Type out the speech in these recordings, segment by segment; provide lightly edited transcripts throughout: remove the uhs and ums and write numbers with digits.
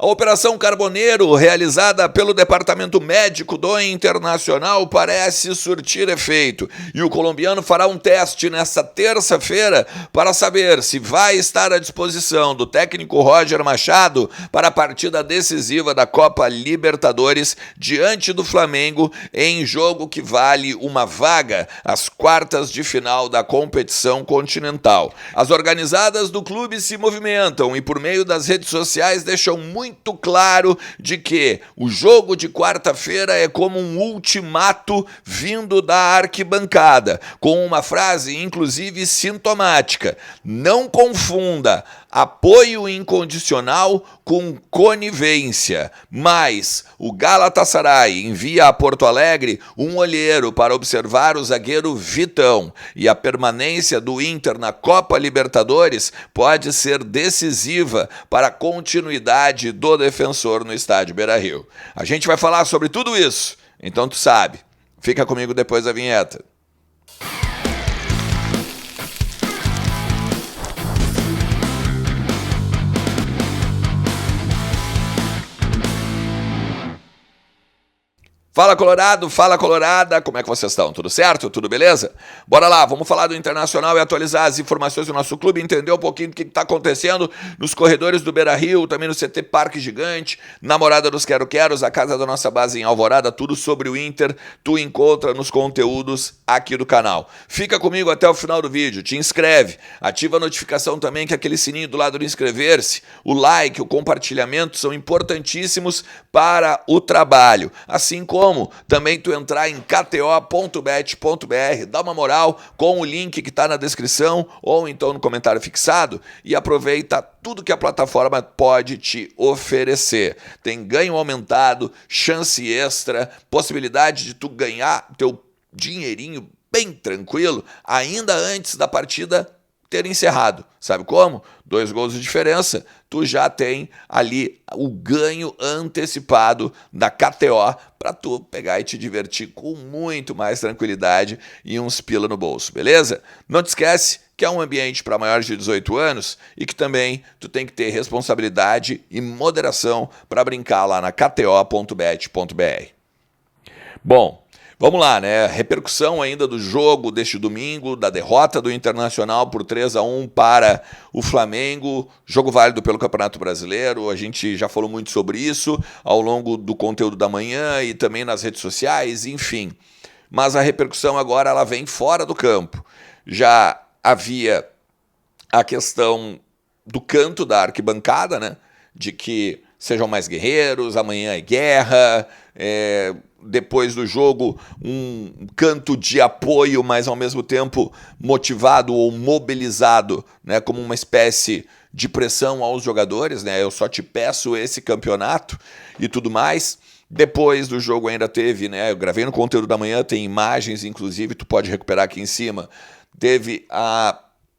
A Operação Carboneiro, realizada pelo Departamento Médico do Internacional, parece surtir efeito. E o colombiano fará um teste nesta terça-feira para saber se vai estar à disposição do técnico Roger Machado para a partida decisiva da Copa Libertadores diante do Flamengo em jogo que vale uma vaga às quartas de final da competição continental. As organizadas do clube se movimentam e por meio das redes sociais deixam muito claro de que o jogo de quarta-feira é como um ultimato vindo da arquibancada, com uma frase inclusive sintomática: não confunda apoio incondicional com conivência. Mas o Galatasaray envia a Porto Alegre um olheiro para observar o zagueiro Vitão, e a permanência do Inter na Copa Libertadores pode ser decisiva para a continuidade do defensor no estádio Beira-Rio. A gente vai falar sobre tudo isso, então tu sabe. Fica comigo depois da vinheta. Fala Colorado, fala Colorada, como é que vocês estão? Tudo certo? Tudo beleza? Bora lá, vamos falar do Internacional e atualizar as informações do nosso clube, entender um pouquinho do que está acontecendo nos corredores do Beira-Rio, também no CT Parque Gigante, na Morada dos Quero-Queros, a casa da nossa base em Alvorada, tudo sobre o Inter, tu encontra nos conteúdos aqui do canal. Fica comigo até o final do vídeo, te inscreve, ativa a notificação também, que aquele sininho do lado do inscrever-se, o like, o compartilhamento são importantíssimos para o trabalho, assim como também tu entrar em kto.bet.br, dá uma moral com o link que está na descrição ou então no comentário fixado e aproveita tudo que a plataforma pode te oferecer. Tem ganho aumentado, chance extra, possibilidade de tu ganhar teu dinheirinho bem tranquilo ainda antes da partida ter encerrado. Sabe como? 2 gols de diferença, tu já tem ali o ganho antecipado da KTO para tu pegar e te divertir com muito mais tranquilidade e uns pila no bolso, beleza? Não te esquece que é um ambiente para maiores de 18 anos e que também tu tem que ter responsabilidade e moderação para brincar lá na kto.bet.br. Bom, vamos lá, né? Repercussão ainda do jogo deste domingo, da derrota do Internacional por 3-1 para o Flamengo, jogo válido pelo Campeonato Brasileiro. A gente já falou muito sobre isso ao longo do conteúdo da manhã e também nas redes sociais, enfim. Mas a repercussão agora ela vem fora do campo. Já havia a questão do canto da arquibancada, né? De que sejam mais guerreiros, amanhã é guerra, depois do jogo um canto de apoio, mas ao mesmo tempo motivado ou mobilizado, né, como uma espécie de pressão aos jogadores, né, eu só te peço esse campeonato e tudo mais. Depois do jogo ainda teve, né, eu gravei no conteúdo da manhã, tem imagens, inclusive, tu pode recuperar aqui em cima, teve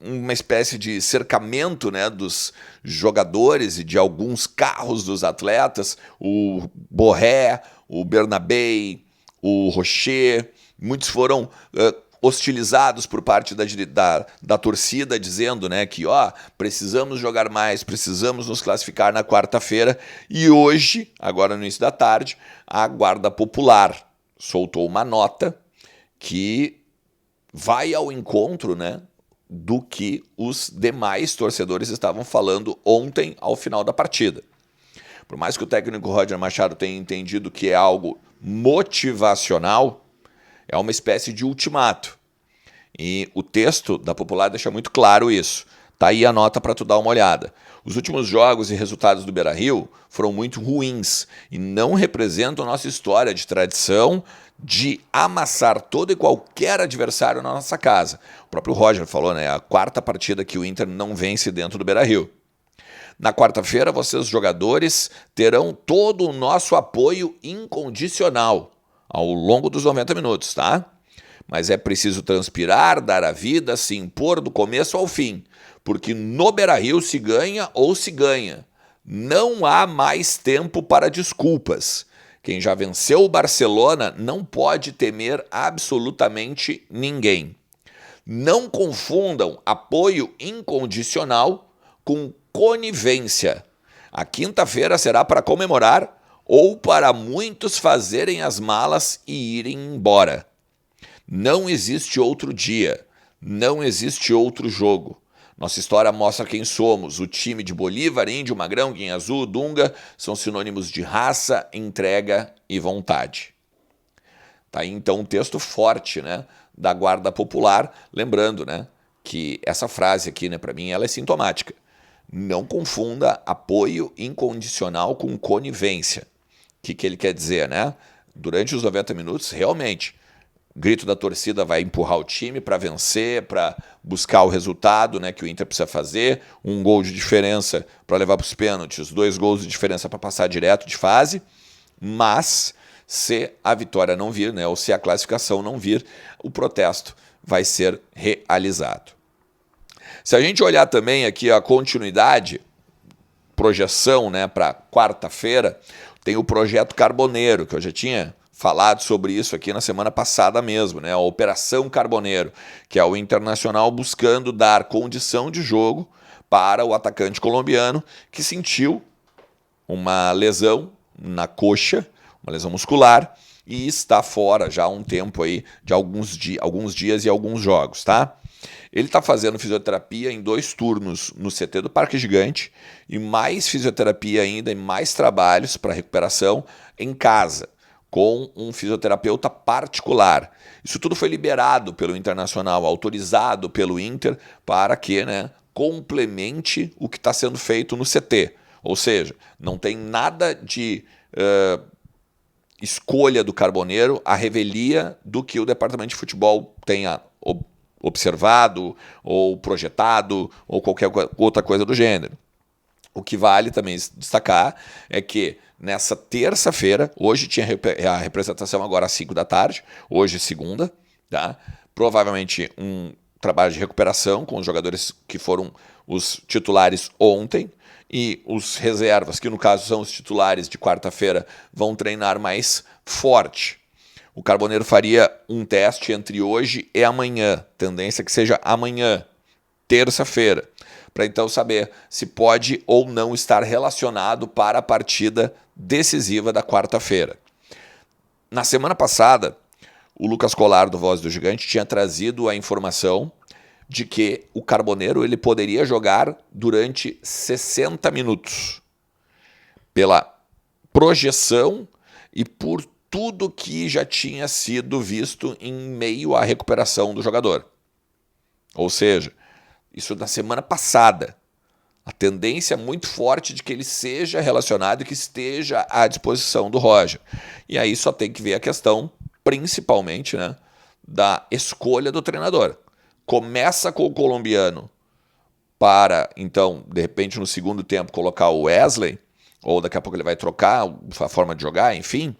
uma espécie de cercamento, né, dos jogadores e de alguns carros dos atletas, o Borré, o Bernabé, o Rocher, muitos foram hostilizados por parte da torcida, dizendo, né, que precisamos jogar mais, precisamos nos classificar na quarta-feira. E hoje, agora no início da tarde, a Guarda Popular soltou uma nota que vai ao encontro, né, do que os demais torcedores estavam falando ontem ao final da partida. Por mais que o técnico Roger Machado tenha entendido que é algo motivacional, é uma espécie de ultimato. E o texto da Popular deixa muito claro isso. Tá aí a nota para tu dar uma olhada. Os últimos jogos e resultados do Beira-Rio foram muito ruins e não representam a nossa história de tradição de amassar todo e qualquer adversário na nossa casa. O próprio Roger falou, né? A 4ª partida que o Inter não vence dentro do Beira-Rio. Na quarta-feira, vocês, jogadores, terão todo o nosso apoio incondicional ao longo dos 90 minutos, tá? Mas é preciso transpirar, dar a vida, se impor do começo ao fim, porque no Beira-Rio se ganha ou se ganha. Não há mais tempo para desculpas. Quem já venceu o Barcelona não pode temer absolutamente ninguém. Não confundam apoio incondicional com conivência. A quinta-feira será para comemorar ou para muitos fazerem as malas e irem embora. Não existe outro dia, não existe outro jogo. Nossa história mostra quem somos. O time de Bolívar, Índio, Magrão, Guinha Azul, Dunga são sinônimos de raça, entrega e vontade. Tá aí então um texto forte, né, da Guarda Popular, lembrando, né, que essa frase aqui, né, para mim, ela é sintomática. Não confunda apoio incondicional com conivência. O que ele quer dizer, né? Durante os 90 minutos, realmente, o grito da torcida vai empurrar o time para vencer, para buscar o resultado, né, que o Inter precisa fazer, um gol de diferença para levar para os pênaltis, 2 gols de diferença para passar direto de fase, mas se a vitória não vir, né, ou se a classificação não vir, o protesto vai ser realizado. Se a gente olhar também aqui a continuidade, projeção, né, para quarta-feira, tem o projeto Carboneiro, que eu já tinha falado sobre isso aqui na semana passada mesmo, né, a Operação Carboneiro, que é o Internacional buscando dar condição de jogo para o atacante colombiano que sentiu uma lesão na coxa, uma lesão muscular, e está fora já há um tempo aí de alguns dias e alguns jogos, tá? Ele está fazendo fisioterapia em 2 turnos no CT do Parque Gigante e mais fisioterapia ainda e mais trabalhos para recuperação em casa, com um fisioterapeuta particular. Isso tudo foi liberado pelo Internacional, autorizado pelo Inter para que, né, complemente o que está sendo feito no CT. Ou seja, não tem nada de escolha do Carboneiro, a revelia do que o departamento de futebol tenha observado ou projetado ou qualquer outra coisa do gênero. O que vale também destacar é que nessa terça-feira, hoje tinha a representação agora às 5 da tarde, hoje segunda, tá? Provavelmente um trabalho de recuperação com os jogadores que foram os titulares ontem e os reservas, que no caso são os titulares de quarta-feira, vão treinar mais forte. O Carboneiro faria um teste entre hoje e amanhã, tendência que seja amanhã, terça-feira, para então saber se pode ou não estar relacionado para a partida decisiva da quarta-feira. Na semana passada, o Lucas Colar, do Voz do Gigante, tinha trazido a informação de que o Carboneiro ele poderia jogar durante 60 minutos, pela projeção e por tudo que já tinha sido visto em meio à recuperação do jogador. Ou seja, isso na semana passada. A tendência muito forte de que ele seja relacionado e que esteja à disposição do Roger. E aí só tem que ver a questão, principalmente, né, da escolha do treinador. Começa com o colombiano para, então, de repente, no segundo tempo, colocar o Wesley, ou daqui a pouco ele vai trocar a forma de jogar, enfim,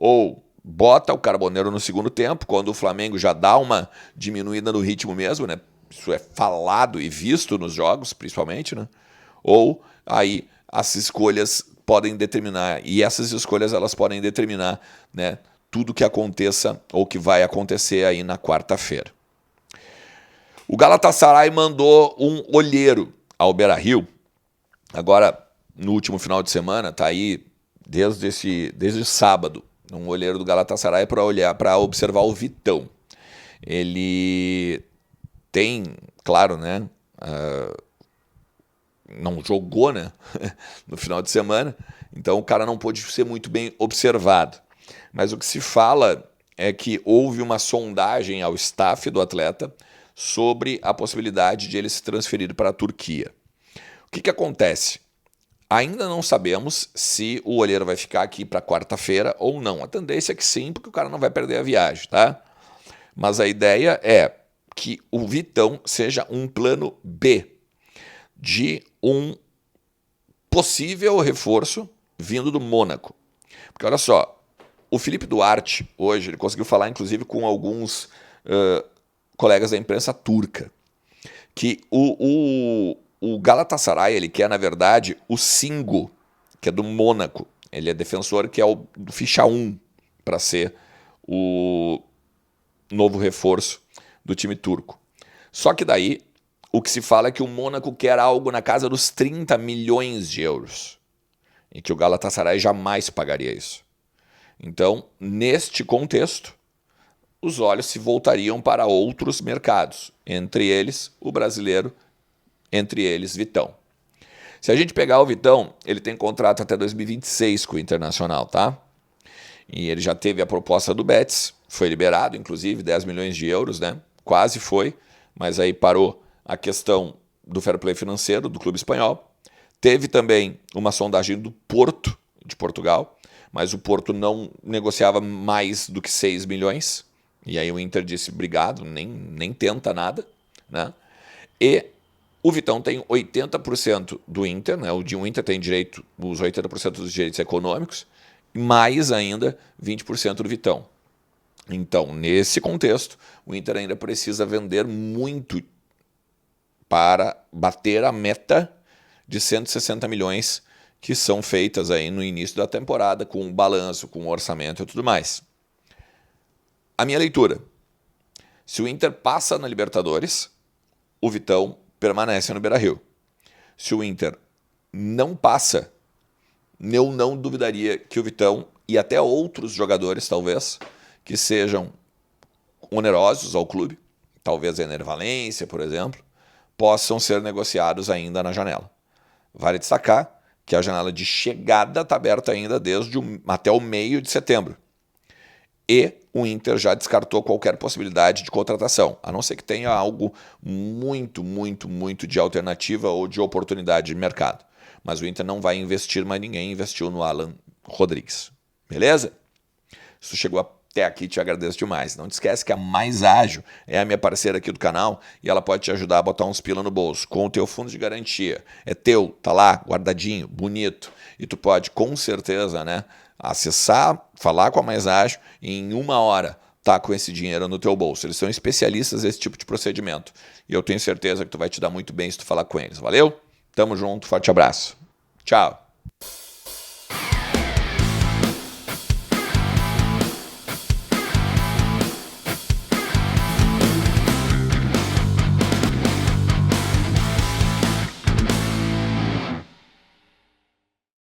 ou bota o Carboneiro no segundo tempo, quando o Flamengo já dá uma diminuída no ritmo mesmo, né? Isso é falado e visto nos jogos, principalmente, né? Ou aí as escolhas podem determinar, e essas escolhas elas podem determinar, né, tudo que aconteça ou que vai acontecer aí na quarta-feira. O Galatasaray mandou um olheiro ao Beira-Rio, agora no último final de semana, tá aí desde sábado, um olheiro do Galatasaray para observar o Vitão. Ele tem, claro, né, não jogou, né, no final de semana, então o cara não pôde ser muito bem observado. Mas o que se fala é que houve uma sondagem ao staff do atleta sobre a possibilidade de ele se transferir para a Turquia. O que acontece? Ainda não sabemos se o olheiro vai ficar aqui para quarta-feira ou não. A tendência é que sim, porque o cara não vai perder a viagem, tá? Mas a ideia é que o Vitão seja um plano B de um possível reforço vindo do Mônaco. Porque olha só, o Felipe Duarte, hoje, ele conseguiu falar inclusive com alguns colegas da imprensa turca, que o Galatasaray, ele quer, na verdade, o Singo, que é do Mônaco. Ele é defensor, que é o do ficha 1, para ser o novo reforço do time turco. Só que daí, o que se fala é que o Mônaco quer algo na casa dos 30 milhões de euros. e que o Galatasaray jamais pagaria isso. Então, neste contexto, os olhos se voltariam para outros mercados, entre eles o brasileiro, entre eles Vitão. Se a gente pegar o Vitão, ele tem contrato até 2026 com o Internacional, tá? E ele já teve a proposta do Betis, foi liberado, inclusive, 10 milhões de euros, né? Quase foi, mas aí parou a questão do fair play financeiro do clube espanhol. Teve também uma sondagem do Porto, de Portugal, mas o Porto não negociava mais do que 6 milhões. E aí o Inter disse, obrigado, nem tenta nada, né? E o Vitão tem 80% do Inter, né? O Inter tem direito, os 80% dos direitos econômicos, mais ainda 20% do Vitão. Então, nesse contexto, o Inter ainda precisa vender muito para bater a meta de 160 milhões que são feitas aí no início da temporada, com o balanço, com o orçamento e tudo mais. A minha leitura: se o Inter passa na Libertadores, o Vitão permanece no Beira-Rio. Se o Inter não passa, eu não duvidaria que o Vitão e até outros jogadores, talvez, que sejam onerosos ao clube, talvez a Ener Valencia, por exemplo, possam ser negociados ainda na janela. Vale destacar que a janela de chegada está aberta ainda até o meio de setembro. E o Inter já descartou qualquer possibilidade de contratação, a não ser que tenha algo muito de alternativa ou de oportunidade de mercado. Mas o Inter não vai investir, mas ninguém investiu no Alan Rodrigues. Beleza? Se tu chegou até aqui, te agradeço demais. Não te esquece que a Mais Ágil é a minha parceira aqui do canal e ela pode te ajudar a botar uns pila no bolso com o teu fundo de garantia. É teu, tá lá, guardadinho, bonito. E tu pode, com certeza, né, acessar, falar com a Mais Ágil e em 1 hora tá com esse dinheiro no teu bolso. Eles são especialistas nesse tipo de procedimento. E eu tenho certeza que tu vai te dar muito bem se tu falar com eles. Valeu? Tamo junto, forte abraço. Tchau.